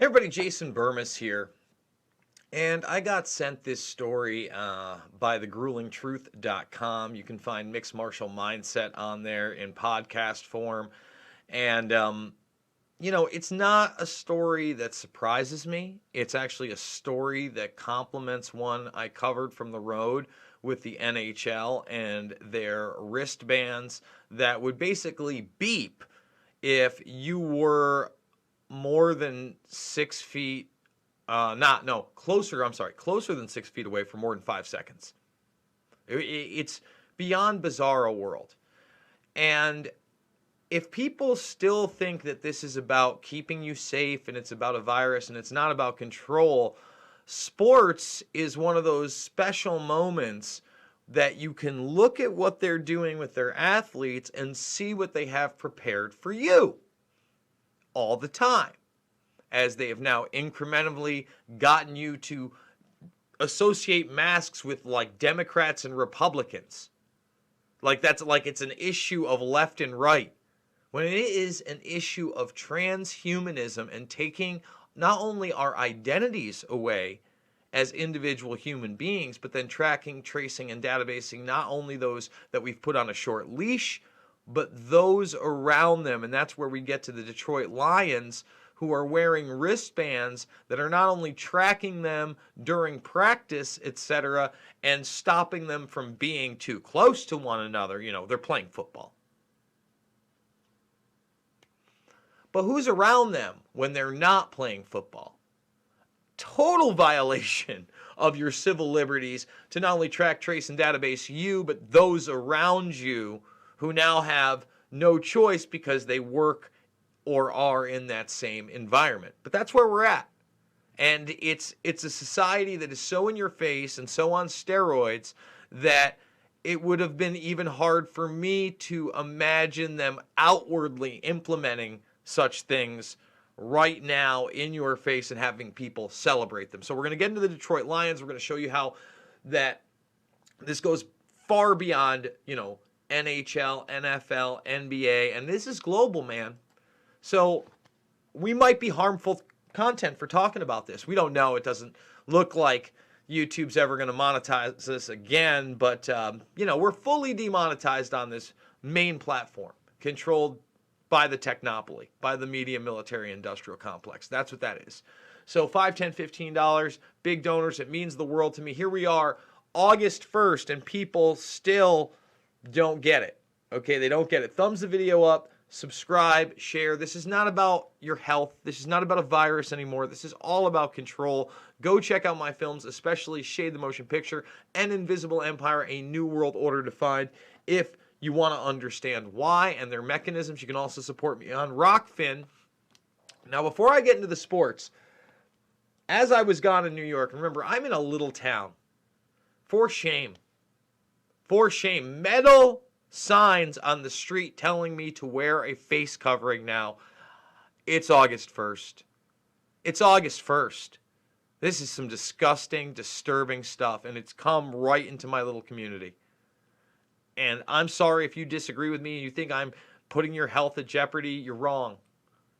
Hey everybody, Jason Burmis here. And I got sent this story by thegruelingtruth.com. You can find Mixed Martial Mindset on there in podcast form. And, it's not a story that surprises me. It's actually a story that complements one I covered from the road with the NHL and their wristbands that would basically beep if you were more than 6 feet, closer than 6 feet away for more than 5 seconds. It's beyond bizarro world. And if people still think that this is about keeping you safe and it's about a virus and it's not about control, sports is one of those special moments that you can look at what they're doing with their athletes and see what they have prepared for you all the time, as they have now incrementally gotten you to associate masks with like Democrats and Republicans. That's like it's an issue of left and right, when it is an issue of transhumanism and taking not only our identities away as individual human beings, but then tracking, tracing, and databasing not only those that we've put on a short leash, but those around them. And that's where we get to the Detroit Lions, who are wearing wristbands that are not only tracking them during practice, etc., and stopping them from being too close to one another. They're playing football. But who's around them when they're not playing football? Total violation of your civil liberties to not only track, trace, and database you, but those around you who now have no choice because they work or are in that same environment. But that's where we're at. And it's a society that is so in your face and so on steroids that it would have been even hard for me to imagine them outwardly implementing such things right now in your face and having people celebrate them. So we're going to get into the Detroit Lions. We're going to show you how that this goes far beyond, NHL, NFL, NBA, and this is global, man. So we might be harmful content for talking about this. We don't know. It doesn't look like YouTube's ever going to monetize this again, but, we're fully demonetized on this main platform, controlled by the technopoly, by the media, military, industrial complex. That's what that is. So $5, $10, $15, big donors. It means the world to me. Here we are, August 1st, and people still don't get it. Okay, they don't get it. Thumbs the video up, subscribe, share. This is not about your health. This is not about a virus anymore. This is all about control. Go check out my films, especially Shade the Motion Picture and Invisible Empire, A New World Order Defined. If you want to understand why and their mechanisms, you can also support me on Rockfin. Now, before I get into the sports, as I was gone in New York, remember, I'm in a little town. For shame. For shame. Metal signs on the street telling me to wear a face covering now. It's August 1st. It's August 1st. This is some disgusting, disturbing stuff, and it's come right into my little community. And I'm sorry if you disagree with me and you think I'm putting your health at jeopardy. You're wrong.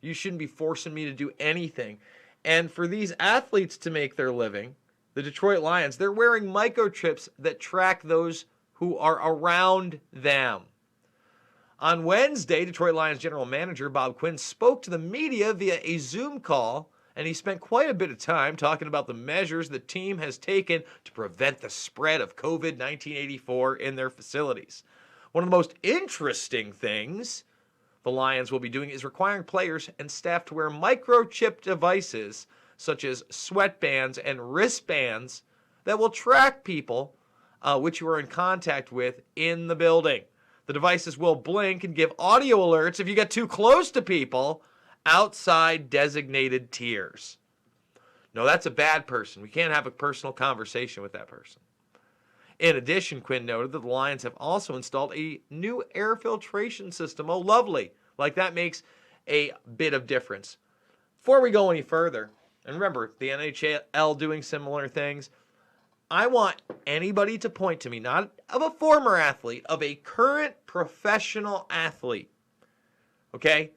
You shouldn't be forcing me to do anything. And for these athletes to make their living, the Detroit Lions, they're wearing microchips that track those who are around them. On Wednesday, Detroit Lions general manager Bob Quinn spoke to the media via a Zoom call, and he spent quite a bit of time talking about the measures the team has taken to prevent the spread of COVID-1984 in their facilities. One of the most interesting things the Lions will be doing is requiring players and staff to wear microchip devices such as sweatbands and wristbands that will track people which you are in contact with in the building. The devices will blink and give audio alerts if you get too close to people outside designated tiers. No, that's a bad person. We can't have a personal conversation with that person. In addition, Quinn noted that the Lions have also installed a new air filtration system. Oh, lovely. Like that makes a bit of difference. Before we go any further, and remember, the NHL doing similar things, I want anybody to point to me, not of a former athlete, of a current professional athlete. Okay?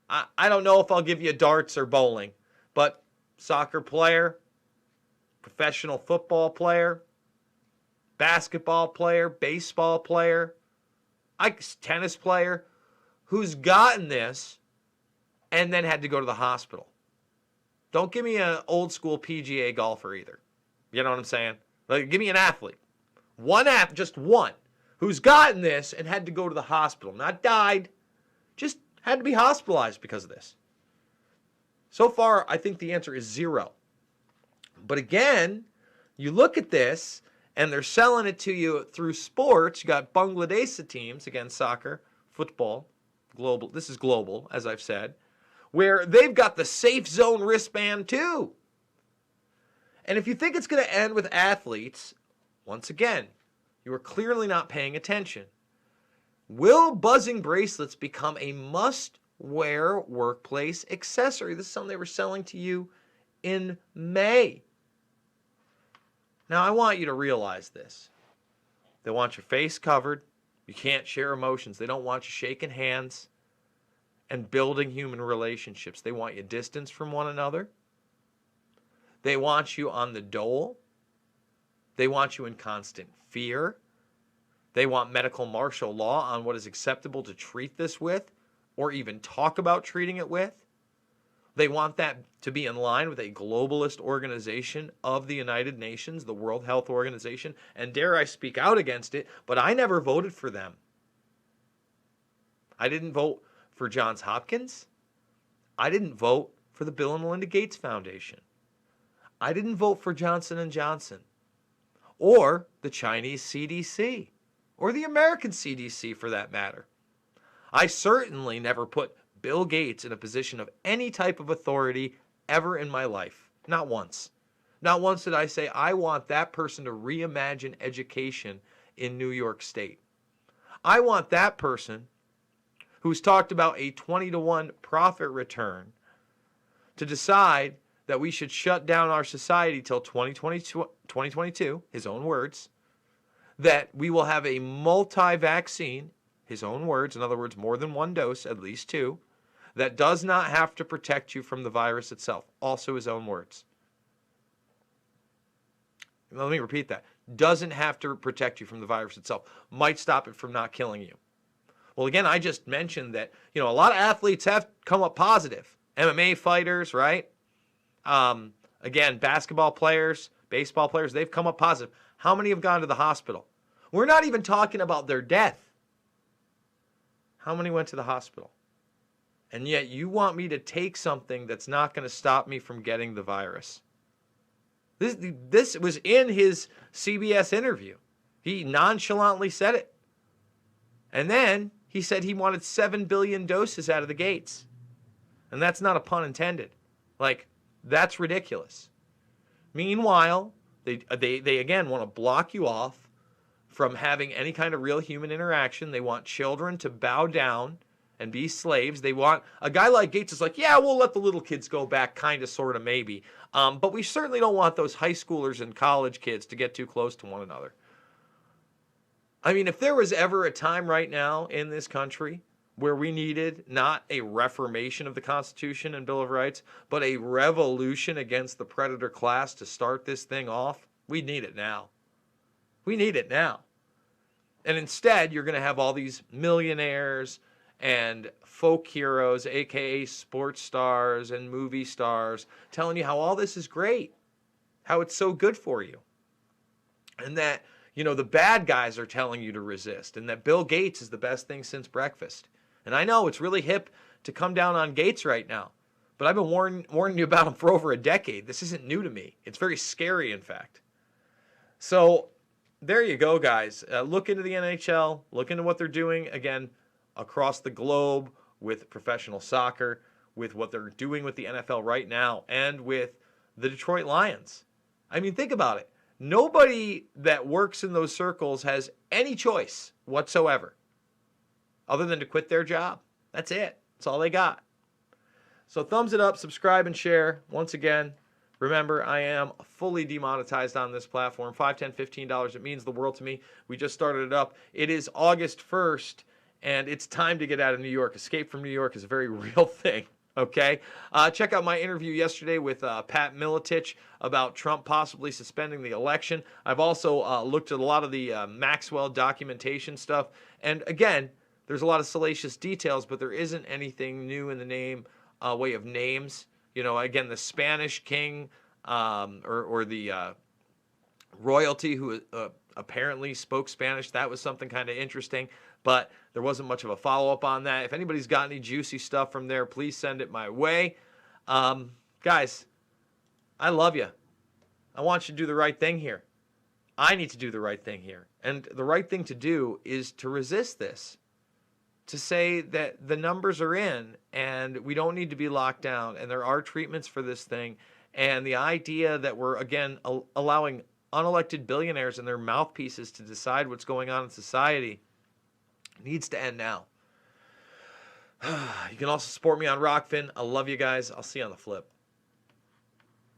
I don't know if I'll give you darts or bowling, But soccer player, professional football player, basketball player, baseball player, tennis player, who's gotten this and then had to go to the hospital. Don't give me an old school PGA golfer either. You know what I'm saying? Like, give me an athlete. Just one, who's gotten this and had to go to the hospital. Not died, just had to be hospitalized because of this. So far, I think the answer is 0. But again, you look at this, and they're selling it to you through sports. You got Bangladesh teams, again, soccer, football, global. This is global, as I've said, where they've got the SafeZone wristband too. And if you think it's going to end with athletes, once again, you are clearly not paying attention. Will buzzing bracelets become a must-wear workplace accessory? This is something they were selling to you in May. Now, I want you to realize this. They want your face covered. You can't share emotions. They don't want you shaking hands and building human relationships. They want you distanced from one another. They want you on the dole. They want you in constant fear. They want medical martial law on what is acceptable to treat this with or even talk about treating it with. They want that to be in line with a globalist organization of the United Nations, the World Health Organization, and dare I speak out against it, but I never voted for them. I didn't vote for Johns Hopkins. I didn't vote for the Bill and Melinda Gates Foundation. I didn't vote for Johnson & Johnson or the Chinese CDC or the American CDC for that matter. I certainly never put Bill Gates in a position of any type of authority ever in my life. Not once. Not once did I say, I want that person to reimagine education in New York State. I want that person who's talked about a 20-to-1 profit return to decide that we should shut down our society till 2022, his own words, that we will have a multi-vaccine, his own words, in other words, more than one dose, at least 2, that does not have to protect you from the virus itself, also his own words. Let me repeat that. Doesn't have to protect you from the virus itself. Might stop it from not killing you. Well, again, I just mentioned that, a lot of athletes have come up positive. MMA fighters, right? Again, basketball players, baseball players, they've come up positive. How many have gone to the hospital? We're not even talking about their death. How many went to the hospital? And yet you want me to take something that's not going to stop me from getting the virus. This was in his CBS interview. He nonchalantly said it. And then he said he wanted 7 billion doses out of the gates. And that's not a pun intended. That's ridiculous. Meanwhile, they again want to block you off from having any kind of real human interaction. They want children to bow down and be slaves. They want a guy like Gates is like, yeah, we'll let the little kids go back, kind of, sort of, maybe. But we certainly don't want those high schoolers and college kids to get too close to one another. I mean, if there was ever a time right now in this country where we needed not a reformation of the Constitution and Bill of Rights, but a revolution against the predator class to start this thing off, we need it now. We need it now. And instead, you're going to have all these millionaires and folk heroes, aka sports stars and movie stars, telling you how all this is great, how it's so good for you. And that, the bad guys are telling you to resist, and that Bill Gates is the best thing since breakfast. And I know it's really hip to come down on Gates right now, but I've been warning you about him for over a decade. This isn't new to me. It's very scary, in fact. So there you go, guys. Look into the NHL. Look into what they're doing, again, across the globe with professional soccer, with what they're doing with the NFL right now, and with the Detroit Lions. I mean, think about it. Nobody that works in those circles has any choice whatsoever other than to quit their job. That's it. That's all they got. So thumbs it up, subscribe, and share. Once again, remember, I am fully demonetized on this platform. $5, $10, $15. It means the world to me. We just started it up. It is August 1st, and it's time to get out of New York. Escape from New York is a very real thing. Okay. Check out my interview yesterday with Pat Miletich about Trump possibly suspending the election. I've also looked at a lot of the Maxwell documentation stuff. And again, there's a lot of salacious details, but there isn't anything new in the way of names. You know, again, the Spanish king or the royalty who apparently spoke Spanish. That was something kind of interesting, but there wasn't much of a follow-up on that. If anybody's got any juicy stuff from there, please send it my way. Guys, I love you. I want you to do the right thing here. I need to do the right thing here. And the right thing to do is to resist this, to say that the numbers are in and we don't need to be locked down and there are treatments for this thing. And the idea that we're, again, allowing unelected billionaires and their mouthpieces to decide what's going on in society needs to end now. You can also support me on Rockfin. I love you guys. I'll see you on the flip.